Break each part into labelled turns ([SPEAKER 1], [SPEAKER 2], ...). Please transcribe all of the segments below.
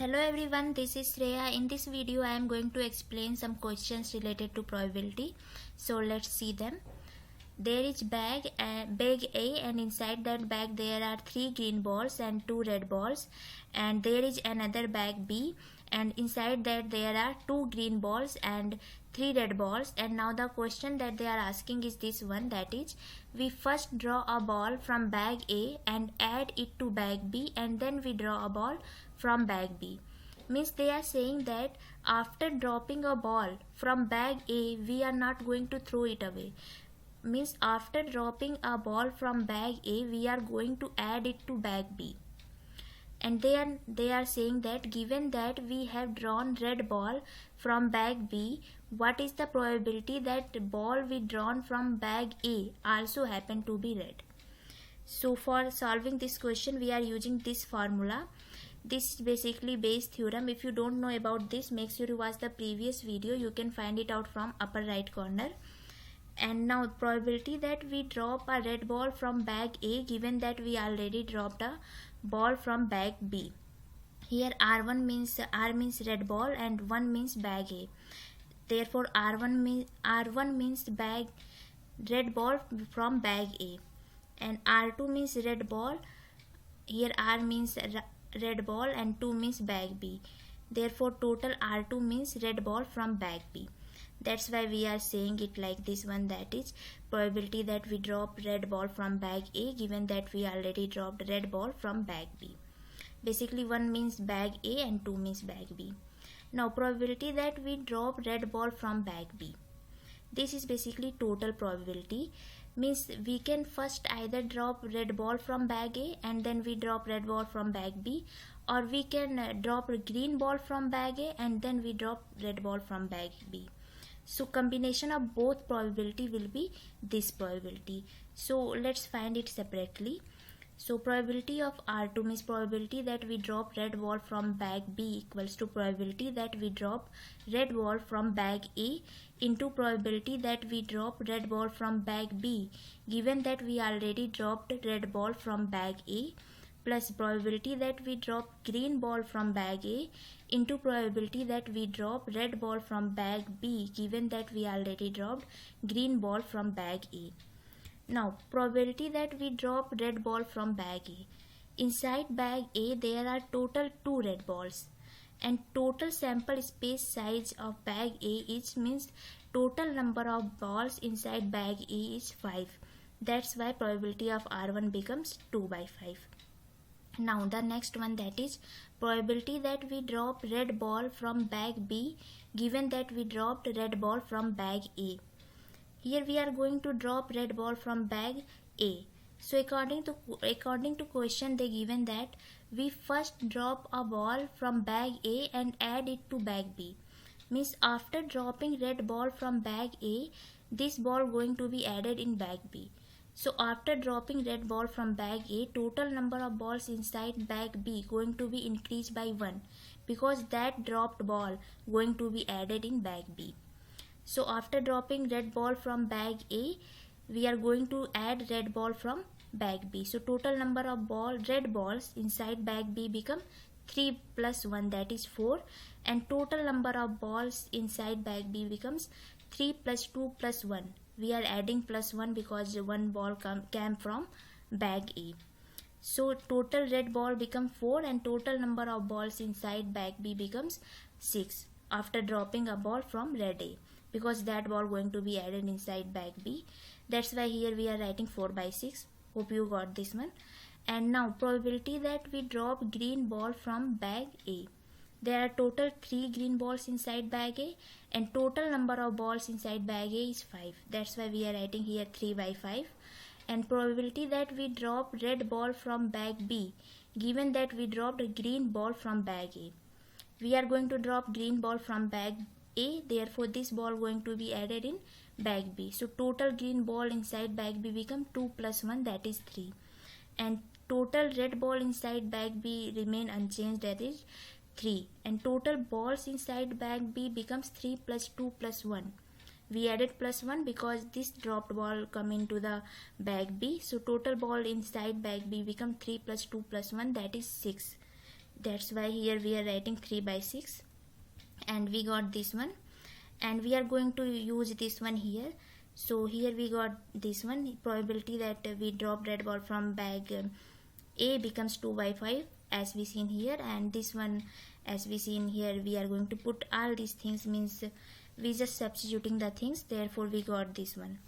[SPEAKER 1] Hello everyone, this is Shreya. In this video I am going to explain some questions related to probability. So let's see them. There is bag A, and inside that bag there are 3 green balls and 2 red balls, and there is another bag B, and inside that there are 2 green balls and 3 red balls. And now the question that they are asking is this one, that is, we first draw a ball from bag A and add it to bag B, and then we draw a ball from bag B. Means they are saying that after dropping a ball from bag A, we are not going to throw it away. Means after dropping a ball from bag A, we are going to add it to bag B. And they are saying that given that we have drawn red ball from bag B, what is the probability that the ball we drawn from bag A also happen to be red? So for solving this question, we are using this formula. This is basically Bayes theorem. If you don't know about this, make sure you watch the previous video. You can find it out from upper right corner. And now probability that we drop a red ball from bag A, given that we already dropped a ball from bag B. Here R means red ball and 1 means bag A. Therefore R1 means bag red ball from bag A, and R2 means red ball. Here R means red ball and 2 means bag B. Therefore total R2 means red ball from bag B. That's why we are saying it like this one, that is probability that we drop red ball from bag A, given that we already dropped red ball from bag B. Basically 1 means bag A and 2 means bag B. Now probability that we drop red ball from bag B. This is basically total probability. Means we can first either drop red ball from bag A and then we drop red ball from bag B, or we can drop green ball from bag A and then we drop red ball from bag B. So combination of both probability will be this probability. So let's find it separately. So probability of R2 means probability that we drop red ball from bag B equals to probability that we drop red ball from bag A into probability that we drop red ball from bag B, given that we already dropped red ball from bag A, plus probability that we drop green ball from bag A into probability that we drop red ball from bag B, given that we already dropped green ball from bag A. Now probability that we drop red ball from bag A. Inside bag A there are total 2 red balls, and total sample space size of bag A is means total number of balls inside bag A is 5. That's why probability of R1 becomes 2 by 5. Now the next one, that is probability that we drop red ball from bag B, given that we dropped red ball from bag A. Here we are going to drop red ball from bag A. So according to question, they given that we first drop a ball from bag A and add it to bag B. Means after dropping red ball from bag A, this ball going to be added in bag B. So after dropping red ball from bag A, total number of balls inside bag B going to be increased by 1, because that dropped ball going to be added in bag B. So after dropping red ball from bag A, we are going to add red ball from bag B. So total number of red balls inside bag B become 3 plus 1, that is 4, and total number of balls inside bag B becomes 3 plus 2 plus 1. We are adding plus 1 because one ball came from bag A. So total red ball become 4 and total number of balls inside bag B becomes 6 after dropping a ball from red A, because that ball going to be added inside bag B. That's why here we are writing 4 by 6. Hope you got this one. And now probability that we drop green ball from bag A. There are total 3 green balls inside bag A, and total number of balls inside bag A is 5. That's why we are writing here 3 by 5. And probability that we drop red ball from bag B, given that we dropped a green ball from bag A. We are going to drop green ball from bag A, therefore this ball going to be added in bag B. So total green ball inside bag B become 2 plus 1, that is 3. And total red ball inside bag B remain unchanged, that is 3. And total balls inside bag B becomes 3 plus 2 plus 1. We added plus 1 because this dropped ball come into the bag B. So total ball inside bag B become 3 plus 2 plus 1, that is 6. That's why here we are writing 3 by 6, and we got this one, and we are going to use this one here. So here we got this one, probability that we drop red ball from bag A becomes 2 by 5 as we seen here, and this one as we seen here we are going to put all these things, means we just substituting the things, therefore we got this one.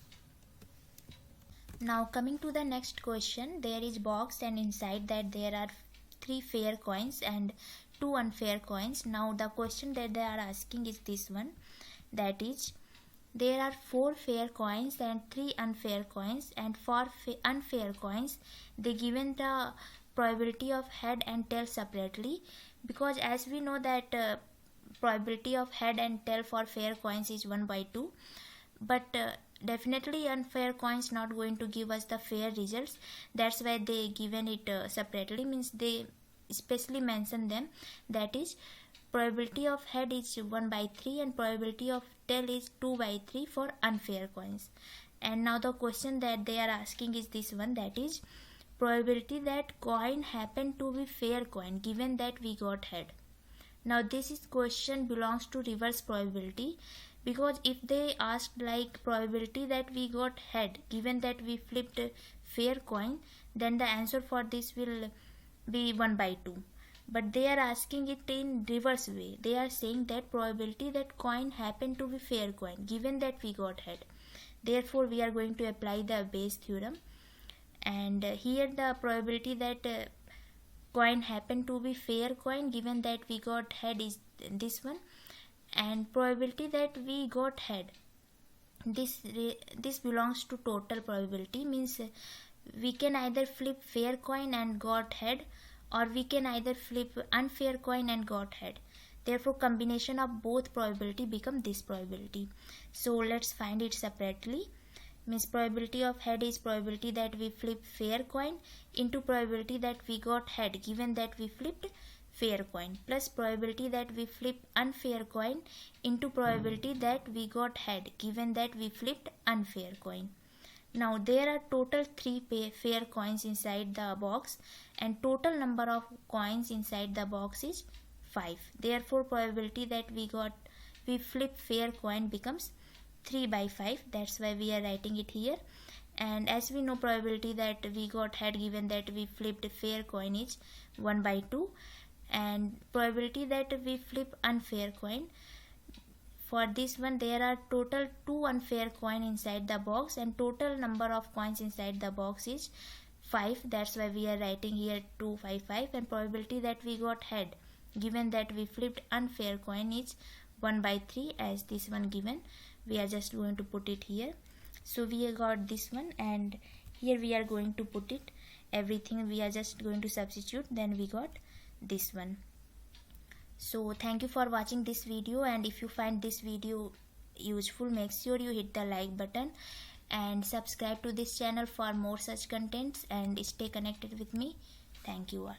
[SPEAKER 1] Now coming to the next question, there is box and inside that there are 3 fair coins and 2 unfair coins. Now the question that they are asking is this one, that is there are 4 fair coins and 3 unfair coins, and for unfair coins they given the probability of head and tail separately, because as we know that probability of head and tail for fair coins is 1 by 2, but definitely unfair coins not going to give us the fair results. That's why they given it separately, means they especially mention them, that is probability of head is 1 by 3 and probability of tail is 2 by 3 for unfair coins. And now the question that they are asking is this one, that is probability that coin happen to be fair coin given that we got head. Now this is question belongs to reverse probability, because if they asked like probability that we got head given that we flipped fair coin, then the answer for this will be 1 by 2. But they are asking it in reverse way. They are saying that probability that coin happen to be fair coin given that we got head. Therefore we are going to apply the Bayes theorem, and here the probability that coin happen to be fair coin given that we got head is this one, and probability that we got head, this belongs to total probability, means we can either flip fair coin and got head, or we can either flip unfair coin and got head. Therefore combination of both probability become this probability. So let's find it separately, means probability of head is probability that we flip fair coin into probability that we got head given that we flipped fair coin, plus probability that we flip unfair coin into probability that we got head given that we flipped unfair coin. Now there are total 3 fair coins inside the box, and total number of coins inside the box is 5. Therefore probability that we flip fair coin becomes 3 by 5. That's why we are writing it here. And as we know, probability that we got head given that we flipped fair coin is 1 by 2, and probability that we flip unfair coin, for this one there are total 2 unfair coin inside the box, and total number of coins inside the box is 5. That's why we are writing here 2 5 5, and probability that we got head given that we flipped unfair coin is 1 by 3 as this one given. We are just going to put it here. So we got this one, and here we are going to put it everything, we are just going to substitute, then we got this one. So thank you for watching this video, and if you find this video useful, make sure you hit the like button and subscribe to this channel for more such contents, and stay connected with me. Thank you all.